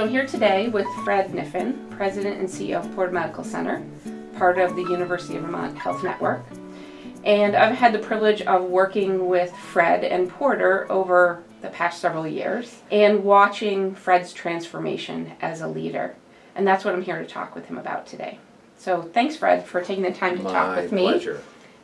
So I'm here today with Fred Kniffin, President and CEO of Porter Medical Center, part of the University of Vermont Health Network. And I've had the privilege of working with Fred and Porter over the past several years and watching Fred's transformation as a leader. And that's what I'm here to talk with him about today. So thanks, Fred, for taking the time to talk with me. My pleasure.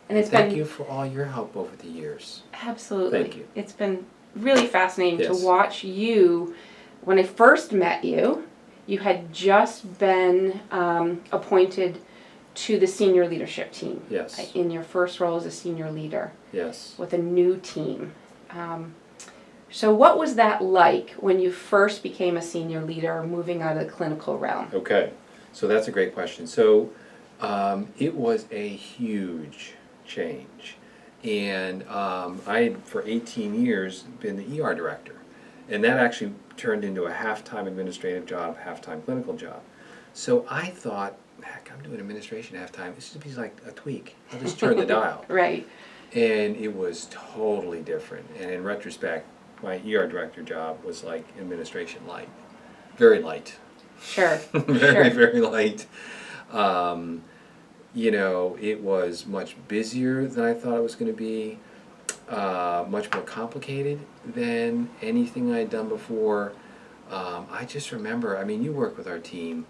And Thank you for all your help over the years. Absolutely. Thank you. It's been really fascinating Yes. to watch you. When I first met you, you had just been appointed to the senior leadership team. Yes. In your first role as a senior leader. Yes. With a new team. So what was that like when you first became a senior leader moving out of the clinical realm? Okay. So that's a great question. So it was a huge change. And I had, for 18 years, been the ER director. And that actually turned into a half-time administrative job, half-time clinical job. So I thought, heck, I'm doing administration half-time. This should be like a tweak. I'll just turn the dial. Right. And it was totally different. And in retrospect, my ER director job was like administration light. Very light. Sure. Very, very light. You know, it was much busier than I thought it was going to be. Much more complicated than anything I had done before. I just remember, I mean, you work with our team,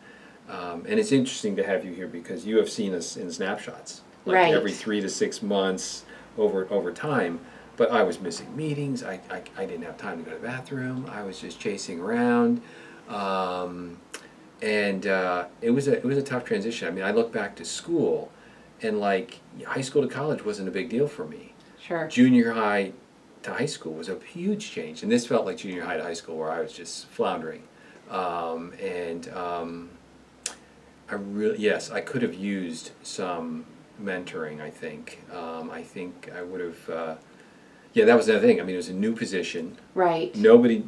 and it's interesting to have you here because you have seen us in snapshots, like Right. every 3 to 6 months over time. But I was missing meetings. I didn't have time to go to the bathroom. I was just chasing around, and it was a tough transition. I mean, I look back to school, and like high school to college wasn't a big deal for me. Sure. Junior high to high school was a huge change, and this felt like junior high to high school where I was just floundering. Yes, I could have used some mentoring. I think I would have. Yeah, that was another thing. I mean, it was a new position. Right. Nobody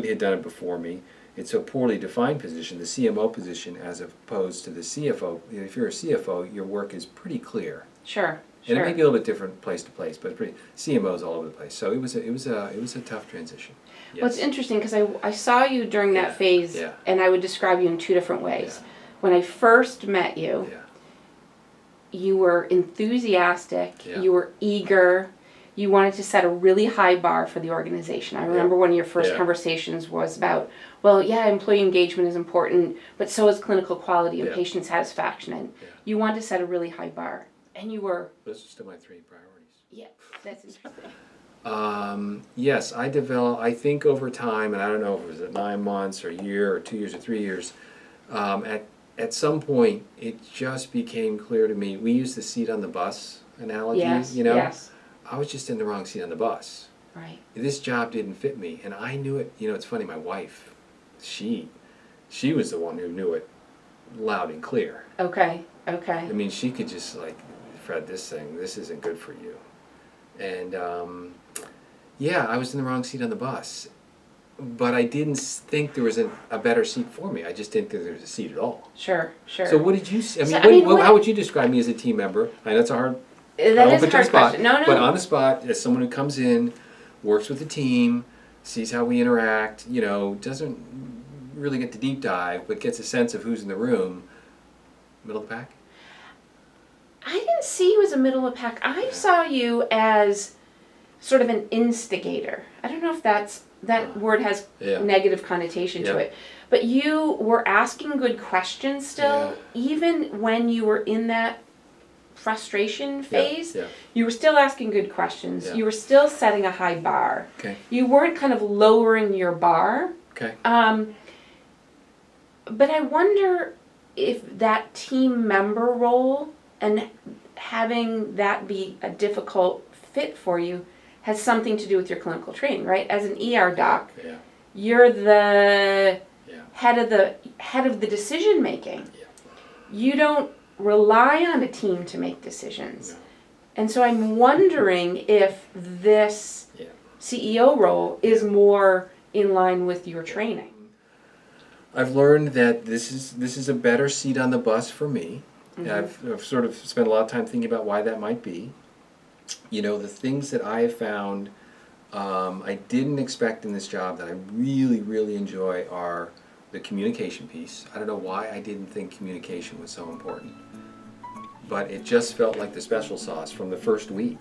had done it before me. It's a poorly defined position, the CMO position, as opposed to the CFO. You know, if you're a CFO, your work is pretty clear. Sure. And it may be a little bit different place to place, but pretty CMOs all over the place. So it was a tough transition. Yes. Well, it's interesting because I saw you during that phase, Yeah. and I would describe you in two different ways. Yeah. When I first met you, Yeah. you were enthusiastic, Yeah. you were eager, you wanted to set a really high bar for the organization. I remember one of your first Yeah. conversations was about, well, yeah, employee engagement is important, but so is clinical quality and Yeah. patient satisfaction. And you wanted to set a really high bar. And you were... Those are still my 3 priorities. Yeah, that's interesting. Yes, I think over time, and I don't know if it was 9 months or a year or 2 years or 3 years, at some point it just became clear to me. We use the seat on the bus analogy, Yes, you know? yes. I was just in the wrong seat on the bus. Right. This job didn't fit me, and I knew it. You know, it's funny, my wife, she was the one who knew it loud and clear. Okay. I mean, she could just like, Fred, this isn't good for you. And yeah, I was in the wrong seat on the bus. But I didn't think there was a better seat for me. I just didn't think there was a seat at all. Sure. So what did you see? How would you describe me as a team member? I know it's a hard... That is a put you on hard the spot, question. No. But on the spot, as someone who comes in, works with the team, sees how we interact, you know, doesn't really get the deep dive, but gets a sense of who's in the room, middle of the pack? I didn't see you as a middle of the pack. I saw you as sort of an instigator. I don't know if that word has negative connotation to it. But you were asking good questions still, even when you were in that frustration phase. You were still asking good questions. You were still setting a high bar. Okay. You weren't kind of lowering your bar. Okay. But I wonder if that team member role and having that be a difficult fit for you has something to do with your clinical training, right? As an ER doc, you're the head of the decision making. You don't rely on a team to make decisions. And so I'm wondering if this CEO role is more in line with your training. I've learned that this is a better seat on the bus for me. I've sort of spent a lot of time thinking about why that might be. You know, the things that I have found I didn't expect in this job that I really, really enjoy are the communication piece. I don't know why I didn't think communication was so important, but it just felt like the special sauce from the first week.